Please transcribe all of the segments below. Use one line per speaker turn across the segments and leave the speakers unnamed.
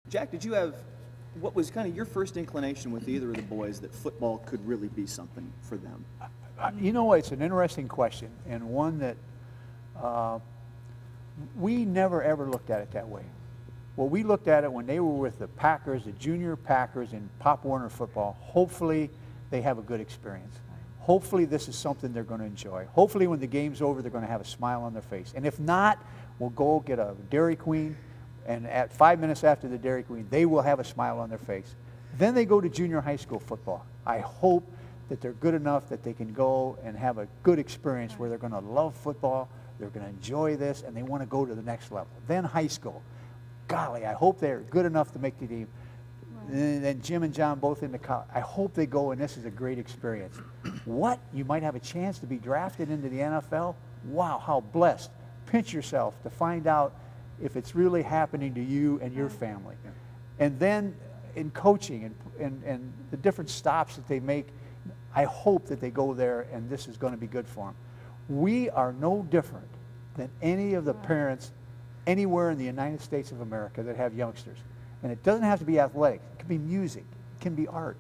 Jack, what was kind of your first inclination with either of the boys that football could really be something for them?
You know, it's an interesting question, and one that we never ever looked at it that way. Well, we looked at it when they were with the Packers, the junior Packers in Pop Warner football. Hopefully they have a good experience. Hopefully this is something they're going to enjoy. Hopefully when the game's over, they're going to have a smile on their face. And if not, we'll go get a Dairy Queen, and at 5 minutes after the Dairy Queen, they will have a smile on their face. Then they go to junior high school football. I hope that they're good enough that they can go and have a good experience where they're going to love football, they're going to enjoy this, and they want to go to the next level. Then high school. Golly, I hope they're good enough to make the team. And then Jim and John both into college. I hope they go, and this is a great experience. What? You might have a chance to be drafted into the NFL? Wow, how blessed. Pinch yourself to find out if it's really happening to you and your family. And then in coaching and the different stops that they make, I hope that they go there and this is going to be good for them. We are no different than any of the parents anywhere in the United States of America that have youngsters. And it doesn't have to be athletic. It can be music. It can be art.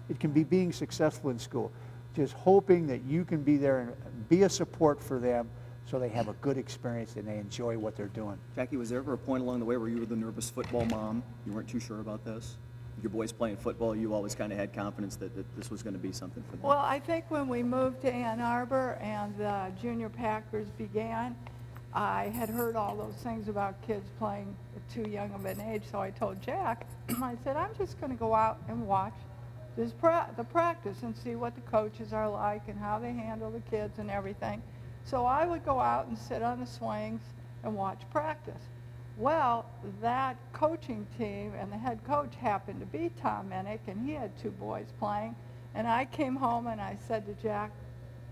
It can be being successful in school. Just hoping that you can be there and be a support for them so they have a good experience and they enjoy what they're doing.
Jackie, was there ever a point along the way where you were the nervous football mom? You weren't too sure about this? Your boys playing football, you always kind of had confidence that this was going to be something for them?
Well, I think when we moved to Ann Arbor and the junior Packers began, I had heard all those things about kids playing at too young of an age, so I told Jack, I said, I'm just going to go out and watch the practice and see what the coaches are like and how they handle the kids and everything. So I would go out and sit on the swings and watch practice. Well, that coaching team and the head coach happened to be Tom Minnick, and he had two boys playing. And I came home and I said to Jack,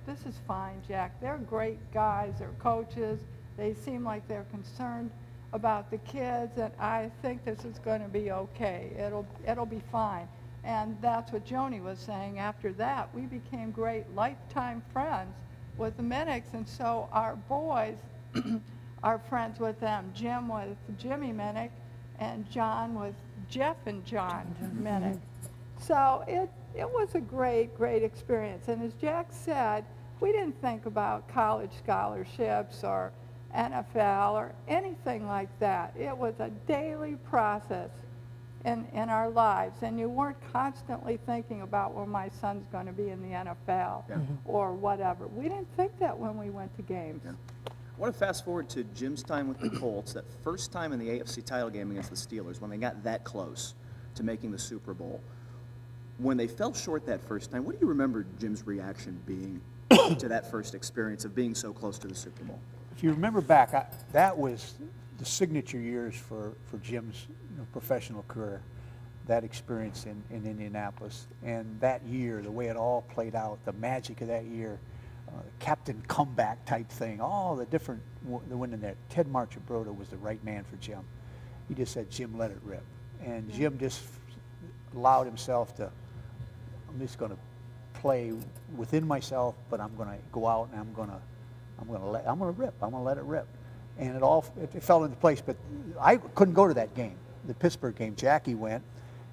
this is fine, Jack. They're great guys. They're coaches. They seem like they're concerned about the kids, and I think this is going to be okay. It'll be fine. And that's what Joni was saying. After that, we became great lifetime friends with the Minnicks, and so our boys are friends with them. Jim with Jimmy Minnick, and John with Jeff and John Minnick. So it was a great experience. And as Jack said, we didn't think about college scholarships or NFL or anything like that. It was a daily process in our lives, and you weren't constantly thinking about, well, my son's going to be in the NFL or whatever. We didn't think that when we went to games.
Yeah. I want to fast forward to Jim's time with the Colts, that first time in the AFC title game against the Steelers, when they got that close to making the Super Bowl. When they fell short that first time, what do you remember Jim's reaction being to that first experience of being so close to the Super Bowl?
If you remember back, that was the signature years for Jim's professional career, that experience in Indianapolis. And that year, the way it all played out, the magic of that year, captain comeback type thing, all the different, the winning there. Ted Marchibroda was the right man for Jim. He just said, Jim, let it rip. And Jim just allowed himself to, I'm just going to play within myself, but I'm going to go out and I'm going to rip. I'm going to let it rip. And it fell into place. But I couldn't go to that game, the Pittsburgh game. Jackie went.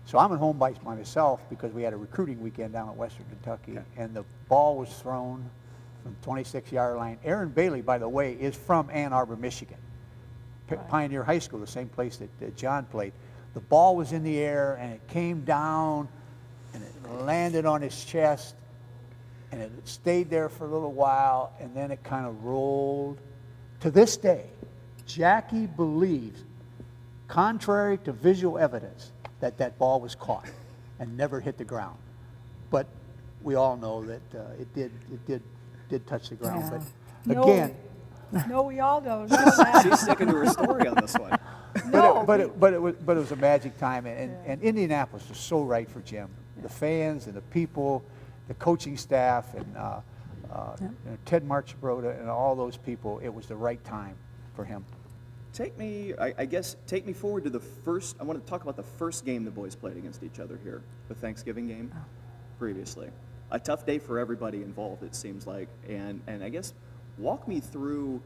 So I'm at home by myself because we had a recruiting weekend down at Western Kentucky. And the ball was thrown from 26-yard line. Aaron Bailey, by the way, is from Ann Arbor, Michigan. Pioneer High School, the same place that John played. The ball was in the air, and it came down, and it landed on his chest, and it stayed there for a little while, and then it kind of rolled. To this day, Jackie believes, contrary to visual evidence, that ball was caught and never hit the ground. But we all know that it did touch the ground.
Yeah.
But again,
no, we all don't know that.
She's sticking to her story on this one.
but it was a magic time, and Indianapolis was so right for Jim. The fans and the people, the coaching staff, and Ted Marchibroda and all those people. It was the right time for him.
Take me forward to the first. I want to talk about the first game the boys played against each other here, the Thanksgiving game previously. A tough day for everybody involved, it seems like, and I guess walk me through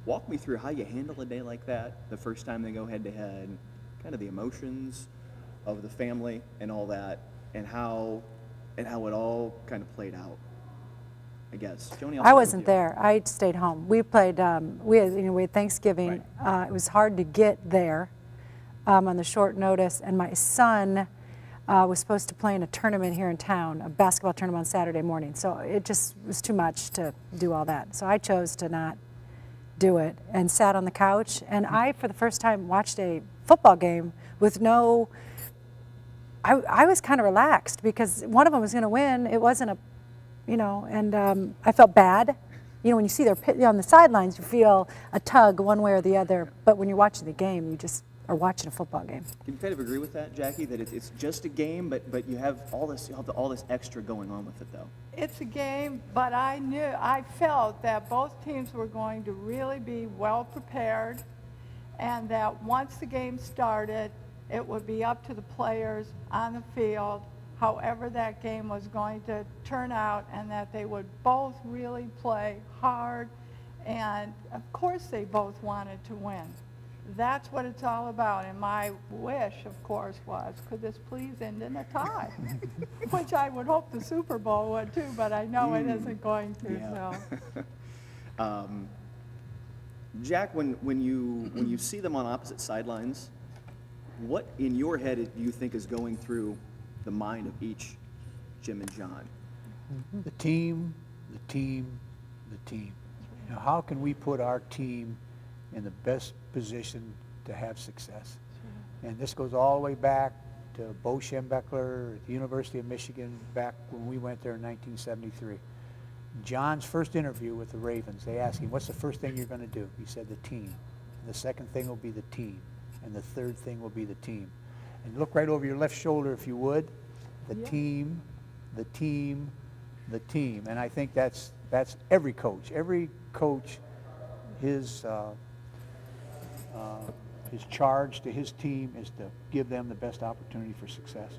how you handle a day like that, the first time they go head to head, kind of the emotions, of the family and all that, and how it all kind of played out, I guess. Joni, I'll
I
start with
wasn't
you.
there. I had Home. We played. We had Thanksgiving.
Right.
It was hard to get there on the short notice, and my son was supposed to play in a tournament here in town, a basketball tournament on Saturday morning. So it just was too much to do all that. So I chose to not do it and sat on the couch. And I, for the first time, watched a football game with no. I was kind of relaxed because one of them was going to win. It wasn't a, and I felt bad. When you see their on the sidelines, you feel a tug one way or the other. But when you're watching the game, you just are watching a football game.
Can you kind of agree with that, Jackie? That it's just a game, but you have all this extra going on with it, though.
It's a game, but I felt that both teams were going to really be well prepared, and that once the game started, it would be up to the players on the field, however that game was going to turn out, and that they would both really play hard. And of course they both wanted to win. That's what it's all about. And my wish, of course, was, could this please end in a tie? Which I would hope the Super Bowl would too, but I know it isn't going to.
Yeah.
So.
Jack, when you see them on opposite sidelines, what in your head do you think is going through the mind of each Jim and John?
The team, the team, the team. How can we put our team in the best position to have success? And this goes all the way back to Bo Schembechler at the University of Michigan back when we went there in 1973. John's first interview with the Ravens, they asked him, what's the first thing you're going to do? He said, the team. And the second thing will be the team. And the third thing will be the team. And look right over your left shoulder, if you would. The team, the team, the team. And I think that's every coach. Every coach, his charge to his team is to give them the best opportunity for success.